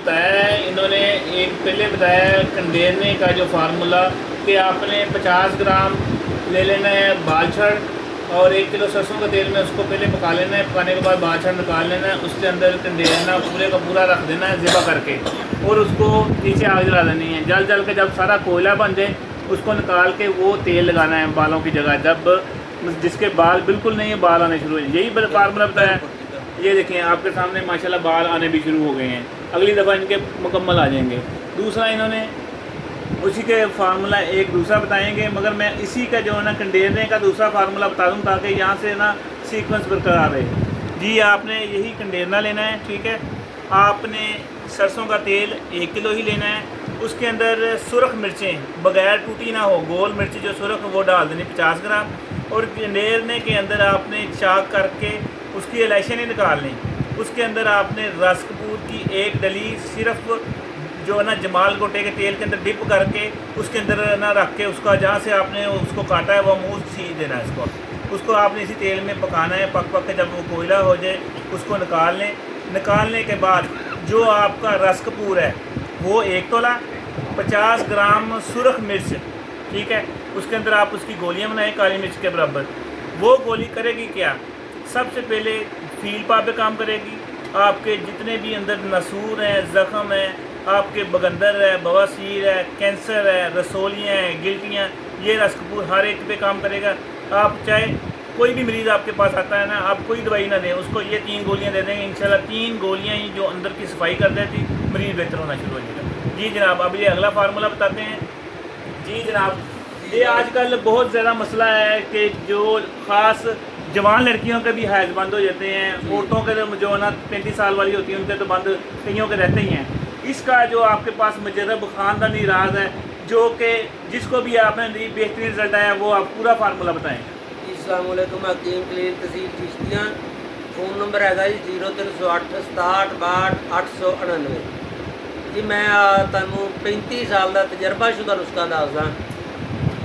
बताया है इन्होंने, एक पहले बताया है कंडेरने का जो फार्मूला कि आपने 50 ग्राम ले लेना है बालछड़ और 1 किलो सरसों का तेल में उसको पहले पका लेना है। पकाने के बाद बालछड़ निकाल लेना है, उसके अंदर कंडेरना पूरे का पूरा रख देना है ज़िबा करके, और उसको नीचे आग जला देनी है। जल जल के जब सारा कोयला बन जाए उसको निकाल के वो तेल लगाना है बालों की जगह, जब जिसके बाल बिल्कुल नहीं बाल आने शुरू हो जाए। यही फार्मूला बताया। ये देखें आपके सामने माशाल्लाह बाल आने भी शुरू हो गए हैं, अगली दफ़ा इनके मुकम्मल आ जाएंगे। दूसरा इन्होंने उसी के फार्मूला एक दूसरा बताएंगे, मगर मैं इसी का जो है ना कंडेरने का दूसरा फार्मूला बता दूँ ताकि यहाँ से ना सीक्वेंस बरकरार रहे। जी आपने यही कंडेरना लेना है, ठीक है। आपने सरसों का तेल 1 किलो ही लेना है, उसके अंदर सुरख मिर्चें बगैर टूटी ना हो, गोल मिर्ची जो सुरख वो डाल देनी 50 ग्राम, और कंडेरने के अंदर आपने चाक करके उसकी इलायची नहीं निकालनी। उसके अंदर आपने रस कपूर की 1 डली सिर्फ जो है ना जमाल गोटे के तेल के अंदर डिप करके उसके अंदर ना रख के उसका जहाँ से आपने उसको काटा है वो मुँह सी देना है उसको आपने इसी तेल में पकाना है। पक के जब वो कोयला हो जाए उसको निकाल लें। निकालने के बाद जो आपका रस कपूर है वो 1 तोला, 50 ग्राम सुरख मिर्च, ठीक है, उसके अंदर आप उसकी गोलियाँ बनाएं काली मिर्च के बराबर। वो गोली करेगी क्या, सबसे पहले फील पा पे काम करेगी। आपके जितने भी अंदर नसूर हैं, ज़ख़म है, आपके बगंदर है, बवासीर है, कैंसर है, रसोलियाँ हैं, गिल्टियाँ, ये रस कपूर हर एक पे काम करेगा। आप चाहे कोई भी मरीज़ आपके पास आता है ना, आप कोई दवाई ना दें उसको, ये 3 गोलियाँ दे देंगे इंशाल्लाह। 3 गोलियाँ ही जो अंदर की सफाई कर देती, मरीज़ बेहतर होना शुरू हो जाएगा। जी जनाब, अब ये अगला फार्मूला बताते हैं। जी जनाब, ये आजकल बहुत ज़्यादा मसला है कि जो ख़ास जवान लड़कियों के भी हैज़ बंद हो जाते हैं, औरतों के जो है ना 35 साल वाली होती हैं उनके तो बंद कईयों के रहते ही हैं। इसका जो आपके पास मुजर्रब ख़ानदानी राज है जो कि जिसको भी आपने बेहतरीन रिजल्ट आया वो आप पूरा फार्मूला बताएं। अस्सलाम वालेकुम, हकीम क्लीन तहसील चिश्तियाँ। फ़ोन नंबर है जी 0308 67 62 899। जी मैं तुहानू 35 साल का तजर्बाशुदा नुस्खा दसदा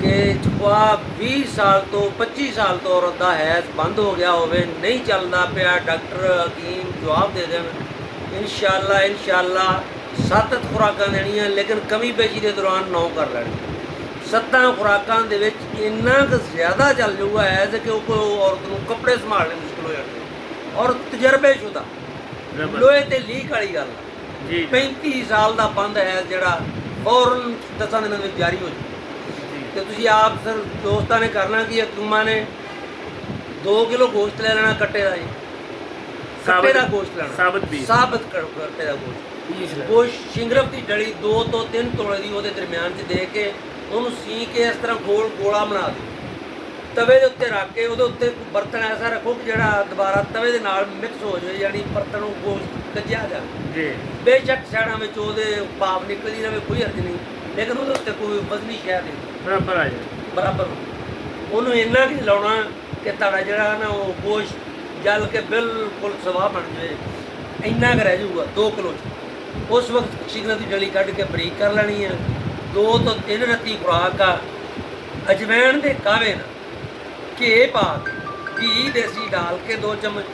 कि ख्वा 20 साल तो 25 साल तो औरत का हैज़ बंद हो गया होवे, नहीं चलता पिया, डॉक्टर हकीम जवाब दे देन इंशाअल्लाह 7 खुराकां देनियां, लेकिन कमी पेशी के दौरान 9 कर लैनी। 7 खुराकां दे विच इन्ना क ज़्यादा चल जाऊगा है कि कोई औरत को कपड़े संभालने मुश्किल हो जाते और तजर्बेशुदा लोहे ते लीक वाली गल। 35 साल का बंद है जोड़ा फौरन 10 दिनों में जारी हो जाए। तो तुसी आप सर दोस्तां ने करना कि हकीमा ने 2 किलो गोश्त ले लेना कट्टे का, कट्टे का गोश्त लेना, साबत कट्टे का गोश्त शिंगरफ की डली 2 तो 3 तोले की वो दरम्यान से दे के उन्होंने सी के इस तरह गोल गोला बना दो, तवे के उत्ते रख के वो उत्ते बर्तन ऐसा रखो कि जोड़ा दोबारा तवे के नाल मिक्स हो जाए, यानी बर्तन गोश्त कज्जिया जाए। बेशक सैड़ा में भाप निकलती रहे, कोई हर्ज नहीं, लेकिन वो उत्ते कोई वजनी शह नहीं बराबर आ जाए, बराबर उन्होंने इन्ना कि लाना कि ताड़ा जोड़ा ना वो गोश्त जल के बिल्कुल सवाह बन जाए, इन्ना क रह जाऊगा 2 किलो। उस वक्त शिंगरफ की डली कढ़ के बरीक कर लेनी है। 2 तो 3 रत्ती खुराक आ अजवैन के कावे ना घी पा के घी देसी डाल के 2 चम्मच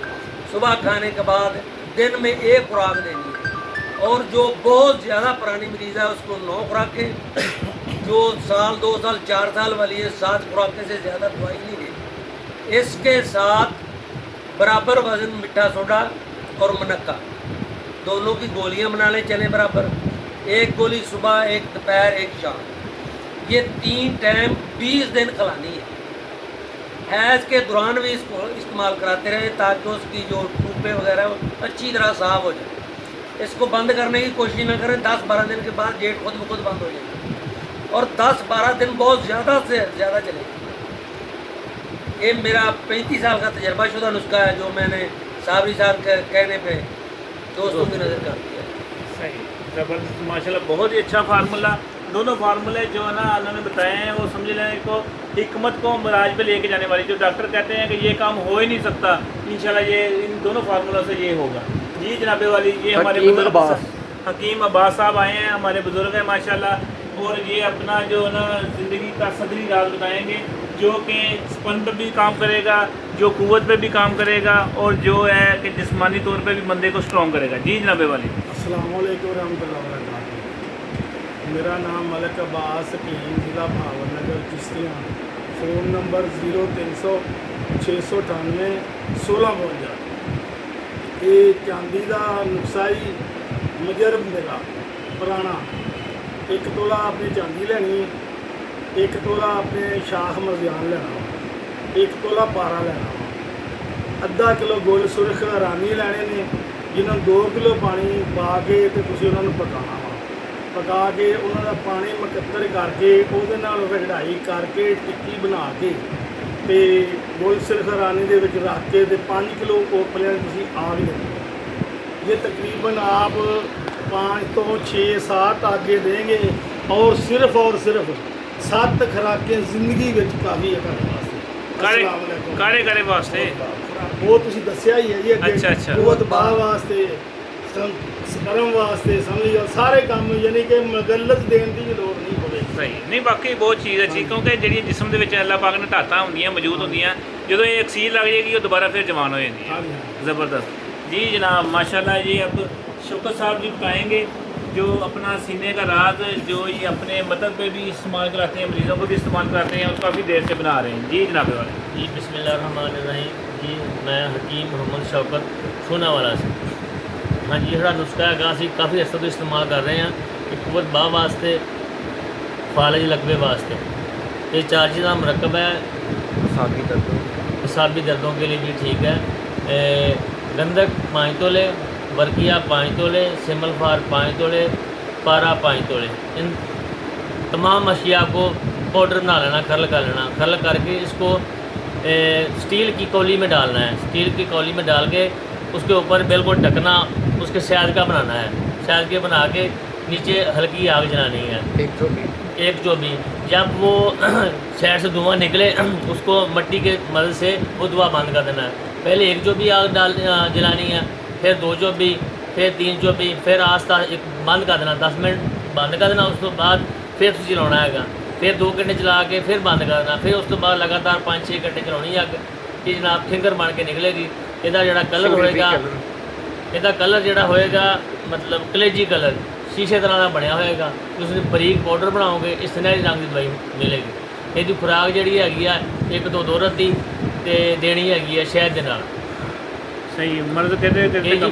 सुबह खाने के बाद दिन में 1 खुराक देनी है। और जो बहुत ज़्यादा पुरानी मरीज़ है उसको 9 खुराकें, जो साल 2 साल 4 साल वाली है 7 खुराकें से ज़्यादा दवाई नहीं देनी। इसके साथ बराबर वजन मिठा सोडा और मुनक्का दोनों की गोलियां बना लें, चने बराबर, 1 गोली सुबह, 1 दोपहर, 1 शाम, ये 3 टाइम 20 दिन खिलानी है। हैज़ के दौरान भी इसको इस्तेमाल कराते रहे ताकि उसकी जो टूपे वगैरह अच्छी तरह साफ हो जाए। इसको बंद करने की कोशिश ना करें, 10-12 दिन के बाद जेट खुद ब खुद बंद हो जाएगा और 10-12 दिन बहुत ज़्यादा से ज़्यादा चलेगा। ये मेरा 35 साल का तजर्बाशुदा नुस्खा है जो मैंने साबरी साहब के कहने पे दोस्तों की नज़र कर दिया। सही, ज़बरदस्त, माशाल्लाह, बहुत ही अच्छा फार्मूला। दोनों फार्मूले जो है ना उन्होंने बताए हैं वो समझ लें को हिकमत को मराज पे लेके जाने वाली, जो डॉक्टर कहते हैं कि ये काम हो ही नहीं सकता, इंशाल्लाह ये इन दोनों फार्मूलों से ये होगा। जी जनाबे वाली, ये हमारे हकीम अब्बास साहब आए हैं, हमारे बुज़ुर्ग हैं माशाल्लाह, और ये अपना जो है ना ज़िंदगी का सदरी राज बताएँगे। जो कि स्पन पर भी काम करेगा, जो कुव्वत पे भी काम करेगा और जो है कि जिस्मानी तौर पे भी बंदे को स्ट्रॉन्ग करेगा। जी जनाब वाली। अस्सलाम वालेकुम रहमतुल्लाहि व बरकातहू। मेरा नाम मलिक अब्बास हकीम, ज़िला भावनगर चिश्तियाँ। Phone number 0300 698 1652। ये चांदी का नुस्खा ही मजरब मेरा पुराना। 1 तोला अपनी चांदी लेनी, 1 तोला अपने शाख मरजान लेना, 1 तोला पारा लेना, अद्धा किलो गुल सुरख रानी लैने ने, जिन्होंने 2 किलो पानी पा के तो तुसीं उन्होंने पकाना वा। पका के उन्होंने पानी मकत्तर करके उहदे नाल रगड़ाई करके टिक्की बना के ते गुल सुरख रानी दे विच रख के ते 5 किलो ओपले तुसीं आग देनी। ये तकरीबन आप 5 तो 6-7 आगे देंगे और सिर्फ 7 खुराकें जिंदगी में काफ़ी है ਤੁਹਾਡੇ ਵਾਸਤੇ। कारे वास्ते वो तुसी दस्या ही है जी अगे। अच्छा। कुव्वत बाह वास्ते, स्पर्म वास्ते, समझ लो सारे काम, यानी कि मगलत देने की लोड़ नहीं पड़ेगी। सही नहीं, बाकी बहुत चीज़ अच्छी, क्योंकि जी जिसम के अल्लाह पाक ने धातां होंदियां मौजूद होंदियां, जो ये अक्सीर लग जाएगी वो दोबारा फिर जवान हो जाती हाँ है। जी, हाँ। ज़बरदस्त जी जनाब, माशाल्लाह जी। अब शौकत साहब जी बताएंगे जो अपना सीने का राज जो ये अपने मदद पे भी इस्तेमाल कराते हैं, मरीज़ों को भी इस्तेमाल कराते हैं और काफ़ी देर से बना रहे हैं। जी जनाब वाले। जी बिस्मिल्लाहिर्रहमानिर्रहीम। जी मैं हकीम मोहम्मद शौकत सोनावाला से। हाँ जी, हरा नुस्खा है असी काफ़ी अर्से तो इस्तेमाल कर रहे हैं कि कुव्वत बाह वास्ते, फालज लकवे वास्ते। ये 4 चीज़ का मरकब है। असाबी दर्दों के लिए भी ठीक है। गंधक 5 तोले, वर्किया 5 तोले, सिमलफार 5 तोले, पारा 5 तोले। इन तमाम अशिया को पाउडर बना लेना, खरल कर लेना। खरल करके इसको स्टील की कौली में डालना है। स्टील की कौली में डाल के उसके ऊपर बिल्कुल ढकना, उसके शहद का बनाना है। शहद के बना के नीचे हल्की आग जलानी है, एक जो भी। जब वो साइड से धुआं निकले उसको मट्टी के मदद से वो धुआं बंद कर देना है। पहले एक जो भी आग जलानी है, फिर 2 जो भी, फिर 3 जो भी, फिर आस्ता एक बंद कर देना, 10 मिनट बंद कर देना। उस तो बाद फिर तुम चलाना है, फिर 2 घंटे चला के फिर बंद कर देना। फिर उस तो बाद लगातार 5-6 घंटे चलानी है अग कि जनाब फिंगर बन के निकलेगी। इसका जोड़ा कलर होएगा, इसका कलर जोड़ा होएगा मतलब कलेजी कलर शीशे तरह का बनया होएगा। उसने बरीक पाउडर बनाओगे, इस सुनहरी रंग की दवाई मिलेगी। इसकी खुराक जी हैगी 1-2 दोरत की देनी हैगी शहद के नाल। सही मर्द कहते जी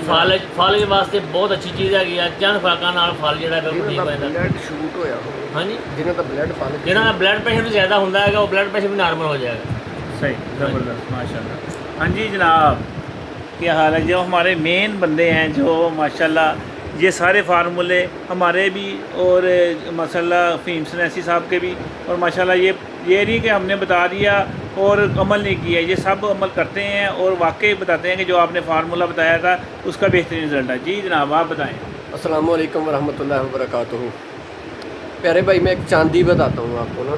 फालज वास्ते बहुत अच्छी चीज़ हैगी। चंद खुराकां नाल फल जोड़ा बिल्कुल ठीक हो जाता। ब्लड शूट होया हो, हाँ जी, जिन्हों का ब्लड फल जिन्हों का ब्लड प्रेशर ज़्यादा होंदा है वो ब्लड प्रेशर भी नॉर्मल हो जाएगा। सही, ज़बरदस्त, माशाल्लाह। हाँ जी जनाब, क्या हाल है? जो हमारे मेन बंदे हैं जो माशाल्लाह ये सारे फार्मूले हमारे भी और माशाल्लाह फ़हीम सनैसी साहब के भी, और माशाल्लाह ये नहीं कि हमने बता दिया और अमल नहीं किया, ये सब अमल करते हैं और वाकई बताते हैं कि जो आपने फार्मूला बताया था उसका बेहतरीन रिज़ल्ट है। जी जनाब आप बताएँ। अस्सलाम वालेकुम रहमतुल्लाहि व बरकातहू। प्यारे भाई, मैं एक चांदी बताता हूँ आपको ना।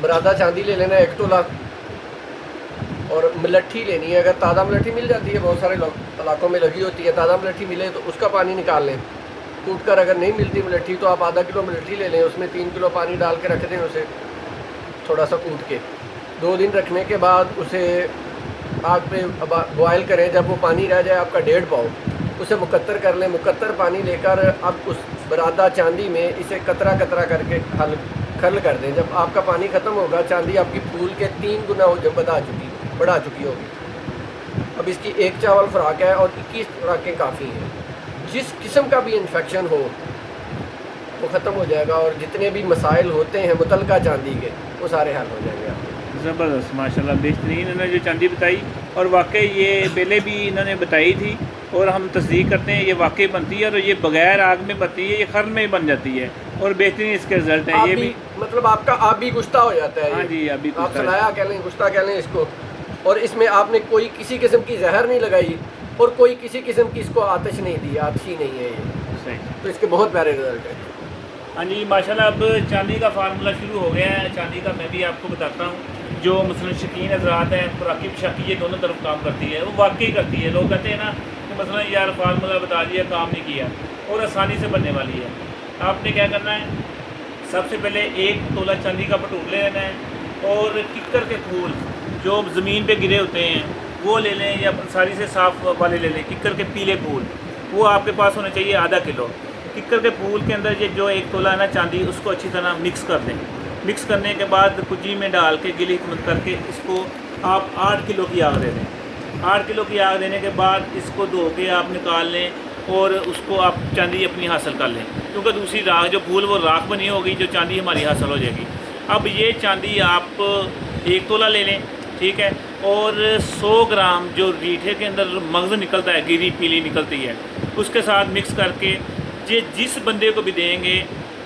बरादा चांदी ले लेना 1 तोला, और मलट्ठी लेनी है। अगर ताज़ा मलट्ठी मिल जाती है, बहुत सारे इलाकों में लगी होती है, ताज़ा मलट्ठी मिले तो उसका पानी निकाल लें कूट कर। अगर नहीं मिलती मलट्ठी तो आप आधा किलो मलट्ठी ले लें, उसमें 3 किलो पानी डाल के रख दें उसे थोड़ा सा कूट के। 2 दिन रखने के बाद उसे आग पे बॉयल करें। जब वो पानी रह जाए आपका 1.5 पाव, उसे मुकत्तर कर लें। मुकत्तर पानी लेकर अब उस बरादा चांदी में इसे कतरा कतरा करके खल कर दें। जब आपका पानी ख़त्म होगा, चांदी आपकी फूल के 3 गुना बढ़ा चुकी होगी। अब इसकी 1 चावल खुराक है और 21 खुराकें काफ़ी हैं। जिस किस्म का भी इन्फेक्शन हो वो ख़त्म हो जाएगा, और जितने भी मसाइल होते हैं मुतलका चांदी के वो सारे हल हो जाएंगे आपके। ज़बरदस्त, माशाल्लाह, बेहतरीन इन्होंने जो चांदी बताई, और वाकई ये पहले भी इन्होंने बताई थी और हम तस्दीक करते हैं ये वाकई बनती है, और ये बगैर आग में बनती है, ये खर में बन जाती है और बेहतरीन इसके रिजल्ट हैं। ये भी मतलब आपका आप भी गुस्ता हो जाता है। हाँ जी, अभी आप सलाया कह लें, गुस्ता कह लें इसको। और इसमें आपने कोई किसी किस्म की जहर नहीं लगाई और कोई किसी किस्म की इसको आतिश नहीं दी, आतिशी नहीं है ये। सही, तो इसके बहुत प्यारे रिजल्ट हैं। हाँ जी माशाल्लाह। अब चांदी का फार्मूला शुरू हो गया है। चांदी का मैं भी आपको बताता हूँ। जो मसलन शकीन हजरात हैं, खुराकी शकी, ये दोनों तरफ काम करती है, वो वाकई करती है। लोग कहते हैं ना कि मसलन यार फार्मूला बता दिया, काम नहीं किया, और आसानी से बनने वाली है। आपने क्या करना है, सबसे पहले 1 तोला चांदी का पटूर ले लेना है और किक्कर के फूल जो ज़मीन पे गिरे होते हैं वो ले लें या सारी से साफ़ वाले ले लें। किक्कर के पीले फूल वो आपके पास होने चाहिए आधा किलो। किक्कर के फूल के अंदर ये जो 1 तोला है ना चांदी उसको अच्छी तरह मिक्स कर दें। मिक्स करने के बाद कुजी में डाल के गिली करके इसको आप 8 किलो की आग दे दें। 8 किलो की आग देने के बाद इसको धो के आप निकाल लें और उसको आप चांदी अपनी हासिल कर लें, क्योंकि दूसरी राख जो फूल वो राख बनी होगी, जो चांदी हमारी हासिल हो जाएगी। अब ये चांदी आप 1 तोला ले लें, ठीक है, और 100 ग्राम जो रीठे के अंदर मगज़ निकलता है, गिरी पीली निकलती है, उसके साथ मिक्स करके ये जिस बंदे को भी देंगे,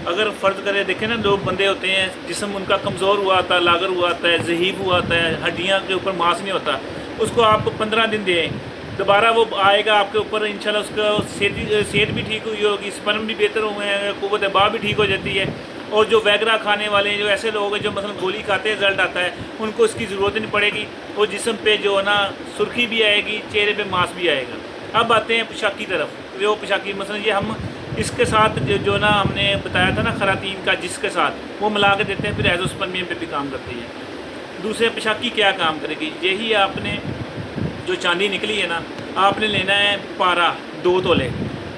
अगर फ़र्ज़ करें देखें ना, लोग बंदे होते हैं जिस्म उनका कमज़ोर हुआ आता है, लागर हुआ आता है, ज़हीफ़ हुआ आता है, हड्डियाँ के ऊपर मांस नहीं होता, उसको आप 15 दिन दें, दोबारा वो आएगा आपके ऊपर, इंशाल्लाह उसका सेहत भी ठीक हुई होगी, स्पर्म भी बेहतर हुए हैं, क़ुव्वत बा भी ठीक हो जाती है। और जो वैगरा खाने वाले जो ऐसे लोग हैं जो मतलब गोली खाते हैं रिजल्ट आता है, उनको इसकी ज़रूरत नहीं पड़ेगी और जिस्म पे जो है ना सुर्खी भी आएगी, चेहरे पे मांस भी आएगा। अब आते हैं पोशाक की तरफ। जो पोशाकी मसलन ये हम इसके साथ जो ना हमने बताया था ना खरातीन का, जिसके साथ वो मिला के देते हैं, फिर एजोस्पर्मियम पे भी काम करती है। दूसरे पोशाकी क्या काम करेगी, यही आपने जो चांदी निकली है ना, आपने लेना है पारा 2 तोले,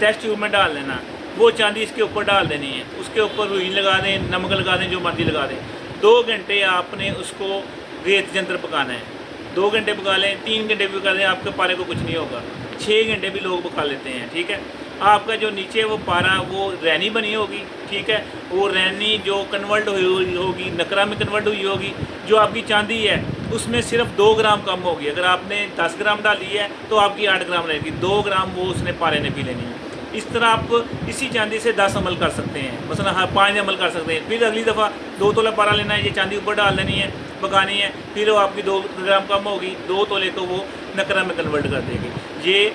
टेस्ट ट्यूब में डाल लेना, वो चांदी इसके ऊपर डाल देनी है, उसके ऊपर रुई लगा दें, नमक लगा दें, जो मर्जी लगा दें। 2 घंटे आपने उसको रेत जंतर पकाना है। 2 घंटे पका लें, 3 घंटे भी पका लें, आपके पारे को कुछ नहीं होगा। 6 घंटे भी लोग पका लेते हैं, ठीक है। आपका जो नीचे वो पारा वो रैनी बनी होगी, ठीक है, वो रैनी जो कन्वर्ट हुई होगी, नकरा में कन्वर्ट हुई होगी, जो आपकी चांदी है उसमें सिर्फ 2 ग्राम कम होगी। अगर आपने 10 ग्राम डाली है तो आपकी 8 ग्राम रहेगी, 2 ग्राम वो उसने पारे ने पी लेनी है। इस तरह आप इसी चांदी से 10 अमल कर सकते हैं, मसलन हाँ 5 अमल कर सकते हैं। फिर अगली दफ़ा 2 तोला पारा लेना है, ये चांदी ऊपर डाल देनी है, पकानी है, फिर वो आपकी 2 ग्राम कम होगी, 2 तोले को वो नकरा में कन्वर्ट कर देगी। ये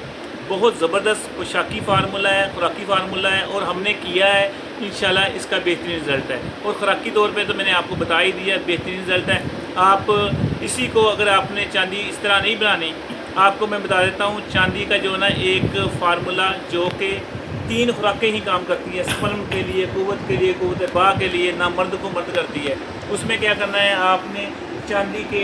बहुत ज़बरदस्त पोशाकी फार्मूला है, खुराकी फार्मूला है और हमने किया है, इंशाल्लाह इसका बेहतरीन रिज़ल्ट है। और खुराकी तौर पे तो मैंने आपको बता ही दिया, बेहतरीन रिज़ल्ट है। आप इसी को अगर आपने चांदी इस तरह नहीं बनानी, आपको मैं बता देता हूँ, चांदी का जो ना एक फार्मूला जो कि 3 खुराकें ही काम करती है, स्पर्म के लिए, क़ुव्वत बा के लिए, ना मर्द को मर्द करती है। उसमें क्या करना है, आपने चांदी के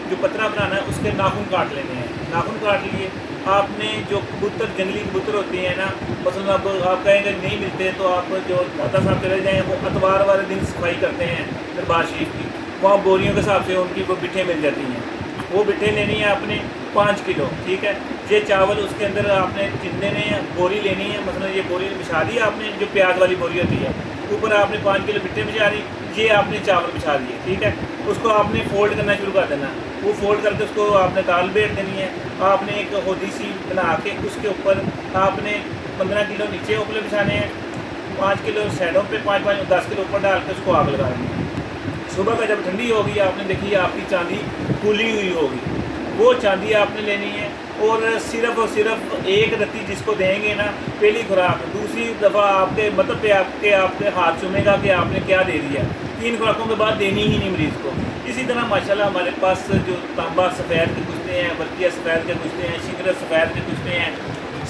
जो पतरा बनाना है उसके नाखून काट लेने हैं। नाखून काट लिए, आपने जो कबूतर, जंगली कबूतर होते हैं ना, मतलब अब आप कहेंगे नहीं मिलते तो आप जो दादा साहब चले जाएँ, वो अतवार वाले दिन सफाई करते हैं दरबार शरीफ की, वहाँ बोरियों के हिसाब से उनकी वो बिठें मिल जाती हैं। वो बिठें लेनी है आपने 5 किलो, ठीक है। ये चावल उसके अंदर आपने जितने ने बोरी लेनी है, मतलब ये बोरी बिछा दी आपने, जो प्याज वाली बोरी होती है, ऊपर आपने 5 किलो बिठें बिछा दी, ये आपने चावल बिछा दिए, ठीक है। उसको आपने फोल्ड करना शुरू कर देना, वो फोल्ड करके उसको आपने दाल बेट देनी है। आपने एक होदी सी बना के उसके ऊपर आपने 15 किलो नीचे उपले बिछाने हैं, 5 किलो साइडों पे, 5-5 10 किलो ऊपर डाल के उसको आग लगा देनी है। सुबह का जब ठंडी होगी, आपने देखी आपकी चांदी फूली हुई होगी, वो चांदी आपने लेनी है और सिर्फ एक रत्ती जिसको देंगे ना, पहली खुराक, दूसरी दफ़ा आपके मतलब पे आपके हाथ चूमेगा कि आपने क्या दे दिया। 3 खुराकों के बाद देनी ही नहीं मरीज़ को। इसी तरह माशाल्लाह हमारे पास जो तांबा सफ़ेद के कुश्ते हैं, वर्किया सफ़ेद के कुश्ते हैं, शिकरत सफ़ेद के कुश्ते हैं,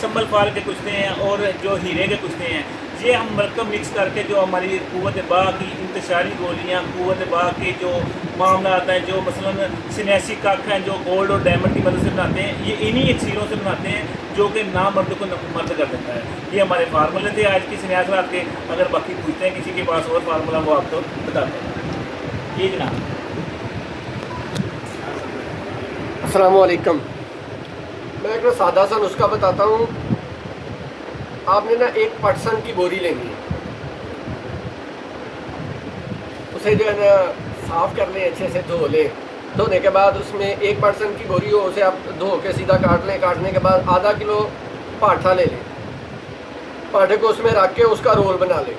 संबल फाल के कुश्ते हैं और जो हीरे के कुश्ते हैं, ये हम मरकब मिक्स करके जो हमारी क़ुव्वत बा की इंतशारी गोलियाँ, क़ुव्वत बा के जो मामला आता है, जो मसलन सिनेसी कख हैं जो गोल्ड और डायमंड की मदद से बनाते हैं, ये इन्हीं एक्सीरों से बनाते हैं जो कि ना मर्द को मर्द कर देता है। ये हमारे फार्मूले थे आज की सिनेस रात के। अगर बाकी पूछते हैं किसी के पास और फार्मूला, वो आपको बताते हैं। ये जनाब, अस्सलाम वालेकुम। मैं एक सादा सा नुस्खा बताता हूँ। आपने ना 1% की बोरी लेनी है, उसे जो है ना साफ़ कर लें, अच्छे से धो लें। धोने के बाद उसमें 1% की बोरी हो, उसे आप धो के सीधा काट लें। काटने के बाद आधा किलो पाठा ले लें, पाठे को उसमें रख के उसका रोल बना लें।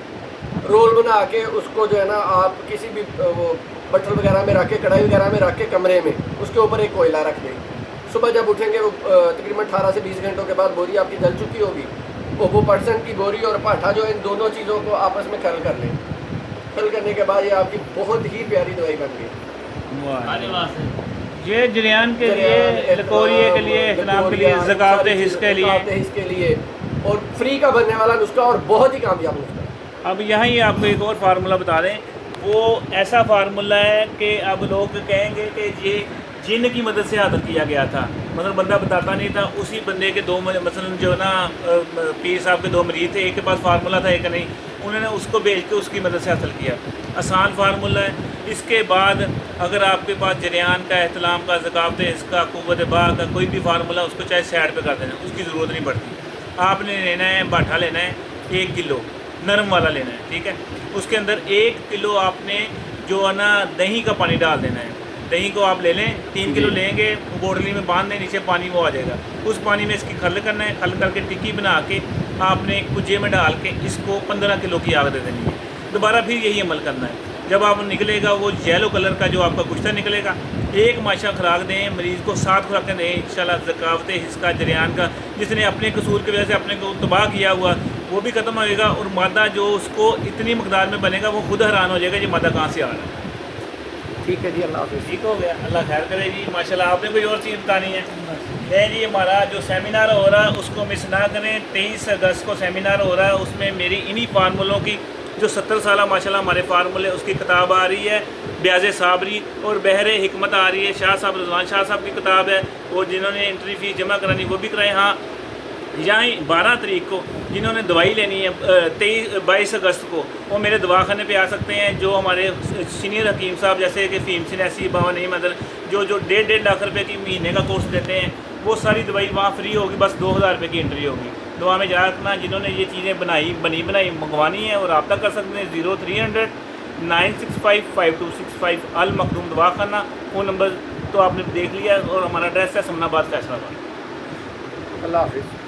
रोल बना के उसको जो है ना आप किसी भी वो बटल वगैरह में रख के, कढ़ाई वगैरह में रख के कमरे में उसके ऊपर एक कोयला रख दें। सुबह जब उठेंगे वो तकरीबन 18 से 20 घंटों के बाद बोरी आपकी जल चुकी होगी। वो % की बोरी और पाठा जो इन दोनों चीज़ों को आपस में खल कर लें। खल करने के बाद ये आपकी बहुत ही प्यारी दवाई बन गई। ये जरियान के लिए, लकोरिए के लिए, इस्लाम के लिए, ज़कात हिस्स के लिए और फ्री का बनने वाला नुस्खा और बहुत ही कामयाब नुस्खा। अब यहाँ ही आपको एक और फार्मूला बता दें, वो ऐसा फार्मूला है कि अब लोग कहेंगे कि ये जिन की मदद से हासिल किया गया था, मतलब बंदा बताता नहीं था, उसी बंदे के दो मसलन जो ना पीर साहब के दो मरीज थे, एक के पास फार्मूला था एक नहीं, उन्होंने उसको भेज के उसकी मदद से हासिल किया। आसान फार्मूला है। इसके बाद अगर आपके पास जरियान का, एहतलाम का, ज़कावत इसका, क़ुव्वत बा का कोई भी फार्मूला, उसको चाहे साइड पे कर देना, उसकी ज़रूरत नहीं पड़ती। आपने लेना है बाठा लेना है 1 किलो, नरम वाला लेना है, ठीक है। उसके अंदर 1 किलो आपने जो है ना दही का पानी डाल देना है। दही को आप ले लें, 3 किलो लेंगे, बोतली में बांध दें, नीचे पानी वो आ जाएगा। उस पानी में इसकी खल करना है, खल करके टिक्की बना के आपने एक कुजे में डाल के इसको 15 किलो की आग दे देनी है। दोबारा फिर यही अमल करना है। जब आप निकलेगा वो येलो कलर का जो आपका कुश्ता निकलेगा, एक माशा खुराक दें, मरीज़ को 7 खुराकें दें इंशाल्लाह। ज़कावत हिस्सा जरियान का जिसने अपने कसूर की वजह से अपने को तबाह किया हुआ, वो भी ख़त्म होएगा, और मादा जो उसको इतनी मकदार में बनेगा वो खुद हैरान हो जाएगा ये मादा कहाँ से आ रहा है। ठीक है जी, अल्लाह हाफ़िज़। ठीक हो गया, अल्लाह खैर करे जी। माशाल्लाह, आपने कोई और चीज़ बतानी है? है जी, हमारा जो सेमिनार हो रहा है उसको मिस ना करें। 23 अगस्त को सेमिनार हो रहा है, उसमें मेरी इन्हीं फार्मूलों की जो 70 साल माशाल्लाह हमारे फार्मूले, उसकी किताब आ रही है, ब्याज़े साबरी और बहरे हिकमत आ रही है। शाह साहब, रज़वान शाह साहब की किताब है, और जिन्होंने एंट्री फ़ीस जमा करानी वो भी कराएँ। हाँ, यहाँ 12 तारीख को जिन्होंने दवाई लेनी है 22 अगस्त को, वो मेरे दवाखाने पे आ सकते हैं। जो हमारे सीनियर हकीम साहब जैसे कि फ़ीमसिन ऐसी बाबा नहीं मदर जो 1.5 लाख रुपए की महीने का कोर्स देते हैं, वो सारी दवाई वहाँ फ्री होगी, बस 2000 रुपये की एंट्री होगी। दुआ में याद रखना, जिन्होंने ये चीज़ें बनी बनाई मंगवानी है और रब्ता कर सकते हैं 0300 965 5265 अल मखदूम दवाखाना। फ़ोन नंबर तो आपने देख लिया, और हमारा एड्रेस है समनाबाद फैसलाबाद। अल्लाह हाफ़िज़।